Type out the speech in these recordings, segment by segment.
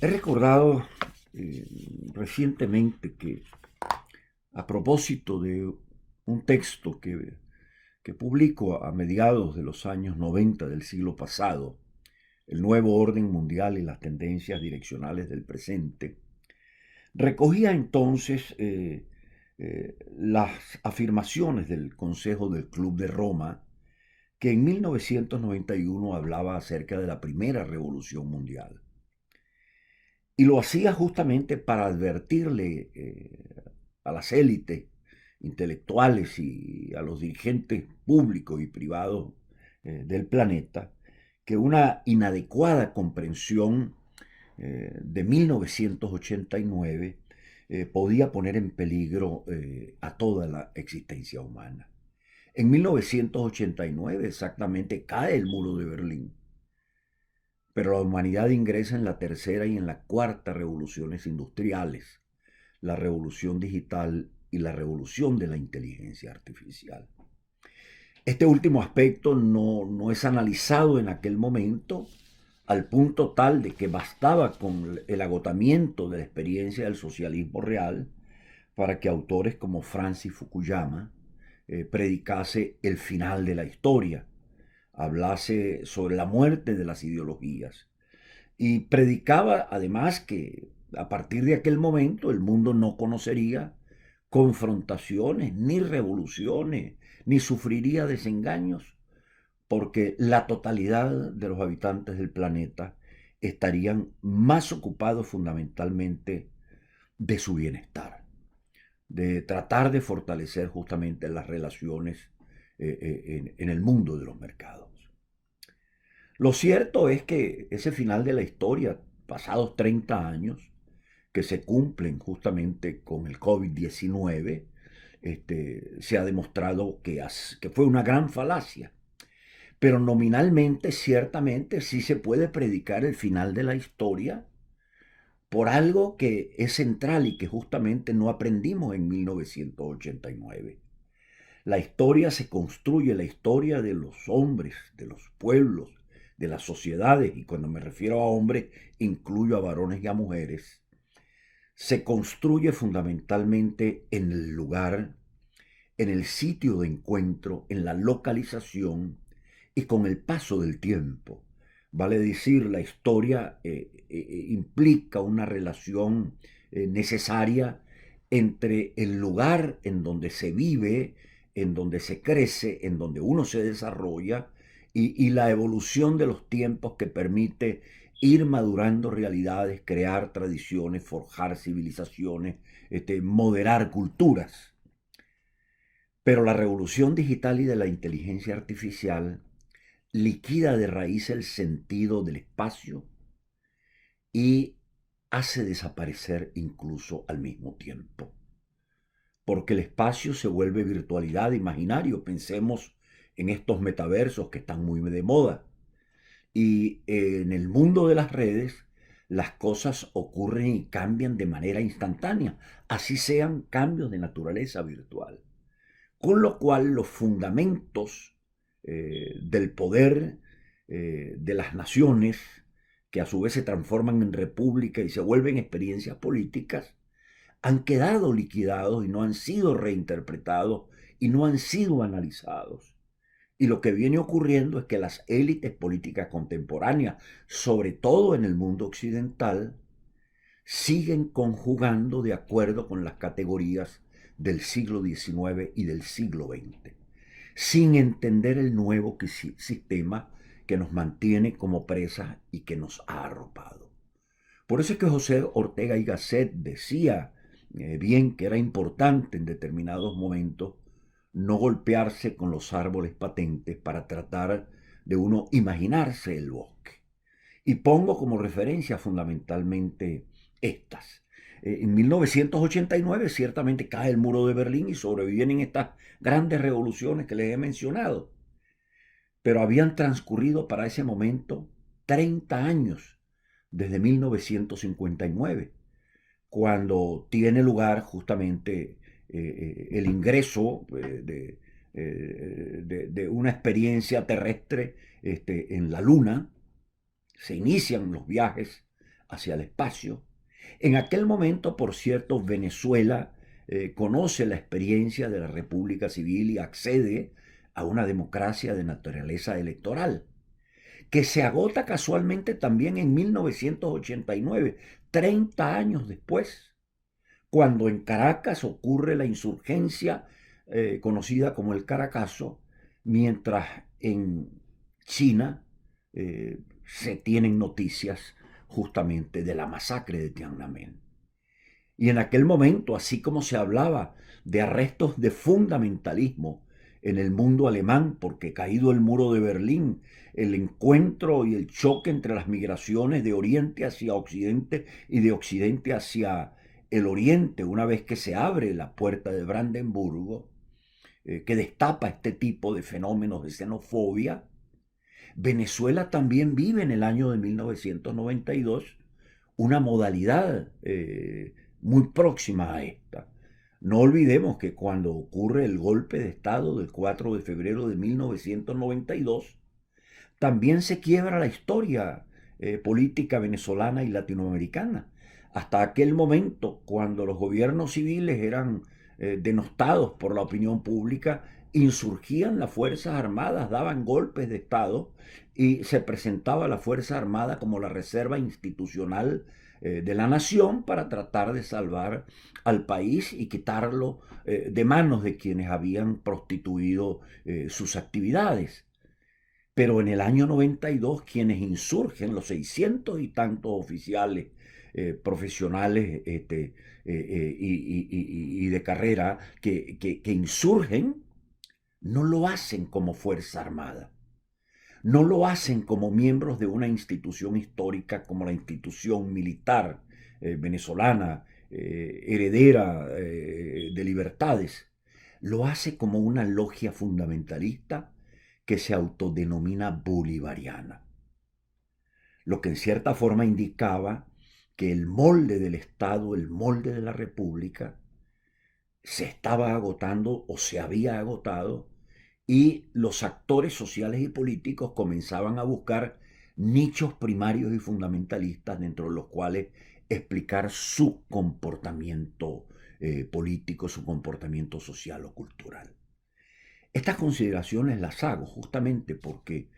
He recordado eh, recientemente que a propósito de un texto que publico a mediados de los años 90 del siglo pasado, El nuevo orden mundial y las tendencias direccionales del presente, recogía entonces las afirmaciones del Consejo del Club de Roma, que en 1991 hablaba acerca de la primera revolución mundial. Y lo hacía justamente para advertirle a las élites intelectuales y a los dirigentes públicos y privados del planeta que una inadecuada comprensión de 1989 podía poner en peligro a toda la existencia humana. En 1989 exactamente cae el muro de Berlín, pero la humanidad ingresa en la tercera y en la cuarta revoluciones industriales, la revolución digital y la revolución de la inteligencia artificial. Este último aspecto no es analizado en aquel momento al punto tal de que bastaba con el agotamiento de la experiencia del socialismo real para que autores como Francis Fukuyama predicase el final de la historia, hablase sobre la muerte de las ideologías y predicaba además que a partir de aquel momento el mundo no conocería confrontaciones, ni revoluciones, ni sufriría desengaños, porque la totalidad de los habitantes del planeta estarían más ocupados fundamentalmente de su bienestar, de tratar de fortalecer justamente las relaciones en el mundo de los mercados. Lo cierto es que ese final de la historia, pasados 30 años, que se cumplen justamente con el COVID-19, se ha demostrado que fue una gran falacia. Pero nominalmente, ciertamente, sí se puede predicar el final de la historia por algo que es central y que justamente no aprendimos en 1989. La historia se construye, la historia de los hombres, de los pueblos, de las sociedades, y cuando me refiero a hombres, incluyo a varones y a mujeres, se construye fundamentalmente en el lugar, en el sitio de encuentro, en la localización y con el paso del tiempo. Vale decir, la historia implica una relación necesaria entre el lugar en donde se vive, en donde se crece, en donde uno se desarrolla y la evolución de los tiempos que permite ir madurando realidades, crear tradiciones, forjar civilizaciones, moderar culturas. Pero la revolución digital y de la inteligencia artificial liquida de raíz el sentido del espacio y hace desaparecer incluso al mismo tiempo. Porque el espacio se vuelve virtualidad, imaginario. Pensemos en estos metaversos que están muy de moda. Y en el mundo de las redes, las cosas ocurren y cambian de manera instantánea, así sean cambios de naturaleza virtual. Con lo cual los fundamentos del poder de las naciones, que a su vez se transforman en república y se vuelven experiencias políticas, han quedado liquidados y no han sido reinterpretados y no han sido analizados. Y lo que viene ocurriendo es que las élites políticas contemporáneas, sobre todo en el mundo occidental, siguen conjugando de acuerdo con las categorías del siglo XIX y del siglo XX, sin entender el nuevo sistema que nos mantiene como presas y que nos ha arropado. Por eso es que José Ortega y Gasset decía bien que era importante en determinados momentos no golpearse con los árboles patentes para tratar de uno imaginarse el bosque. Y pongo como referencia fundamentalmente estas. En 1989 ciertamente cae el muro de Berlín y sobreviven estas grandes revoluciones que les he mencionado. Pero habían transcurrido para ese momento 30 años desde 1959, cuando tiene lugar justamente el ingreso de una experiencia terrestre en la Luna. Se inician los viajes hacia el espacio. En aquel momento, por cierto, Venezuela conoce la experiencia de la República Civil y accede a una democracia de naturaleza electoral, que se agota casualmente también en 1989, 30 años después, cuando en Caracas ocurre la insurgencia conocida como el Caracazo, mientras en China se tienen noticias justamente de la masacre de Tiananmen. Y en aquel momento, así como se hablaba de arrestos de fundamentalismo en el mundo alemán, porque caído el muro de Berlín, el encuentro y el choque entre las migraciones de Oriente hacia Occidente y de Occidente hacia el Oriente, una vez que se abre la puerta de Brandenburgo, que destapa este tipo de fenómenos de xenofobia, Venezuela también vive en el año de 1992 una modalidad muy próxima a esta. No olvidemos que cuando ocurre el golpe de Estado del 4 de febrero de 1992, también se quiebra la historia política venezolana y latinoamericana. Hasta aquel momento, cuando los gobiernos civiles eran denostados por la opinión pública, insurgían las Fuerzas Armadas, daban golpes de Estado y se presentaba la Fuerza Armada como la reserva institucional de la nación para tratar de salvar al país y quitarlo de manos de quienes habían prostituido sus actividades. Pero en el año 92, quienes insurgen, los 600 y tantos oficiales profesionales y de carrera que insurgen, no lo hacen como Fuerza Armada. No lo hacen como miembros de una institución histórica como la institución militar venezolana, heredera de libertades. Lo hace como una logia fundamentalista que se autodenomina bolivariana, lo que en cierta forma indicaba que el molde del Estado, el molde de la República, se estaba agotando o se había agotado y los actores sociales y políticos comenzaban a buscar nichos primarios y fundamentalistas dentro de los cuales explicar su comportamiento político, su comportamiento social o cultural. Estas consideraciones las hago justamente porque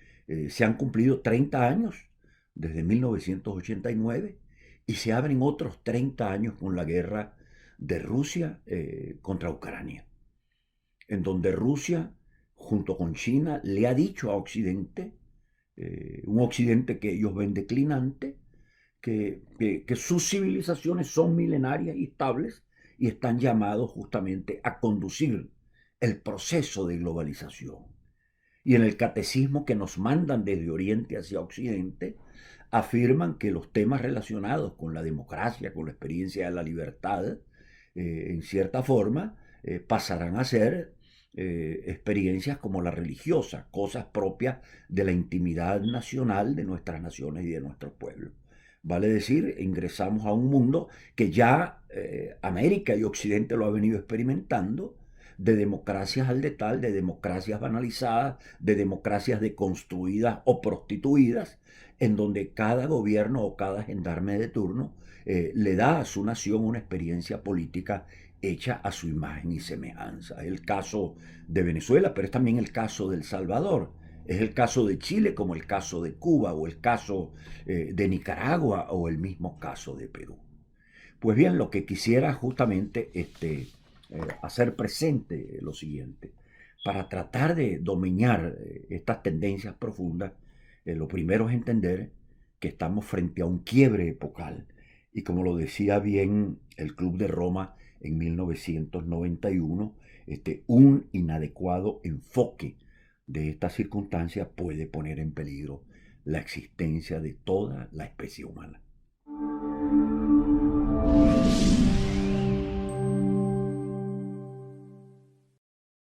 se han cumplido 30 años desde 1989 y se abren otros 30 años con la guerra de Rusia contra Ucrania, en donde Rusia, junto con China, le ha dicho a Occidente, un Occidente que ellos ven declinante, que sus civilizaciones son milenarias y estables y están llamados justamente a conducir el proceso de globalización. Y en el catecismo que nos mandan desde Oriente hacia Occidente, afirman que los temas relacionados con la democracia, con la experiencia de la libertad, en cierta forma, pasarán a ser experiencias como la religiosa, cosas propias de la intimidad nacional de nuestras naciones y de nuestros pueblos. Vale decir, ingresamos a un mundo que ya América y Occidente lo ha venido experimentando, de democracias al detal, de democracias banalizadas, de democracias deconstruidas o prostituidas, en donde cada gobierno o cada gendarme de turno le da a su nación una experiencia política hecha a su imagen y semejanza. Es el caso de Venezuela, pero es también el caso de El Salvador. Es el caso de Chile como el caso de Cuba o el caso de Nicaragua o el mismo caso de Perú. Pues bien, lo que quisiera justamente hacer presente lo siguiente. Para tratar de dominar estas tendencias profundas, lo primero es entender que estamos frente a un quiebre epocal. Y como lo decía bien el Club de Roma en 1991, un inadecuado enfoque de estas circunstancias puede poner en peligro la existencia de toda la especie humana.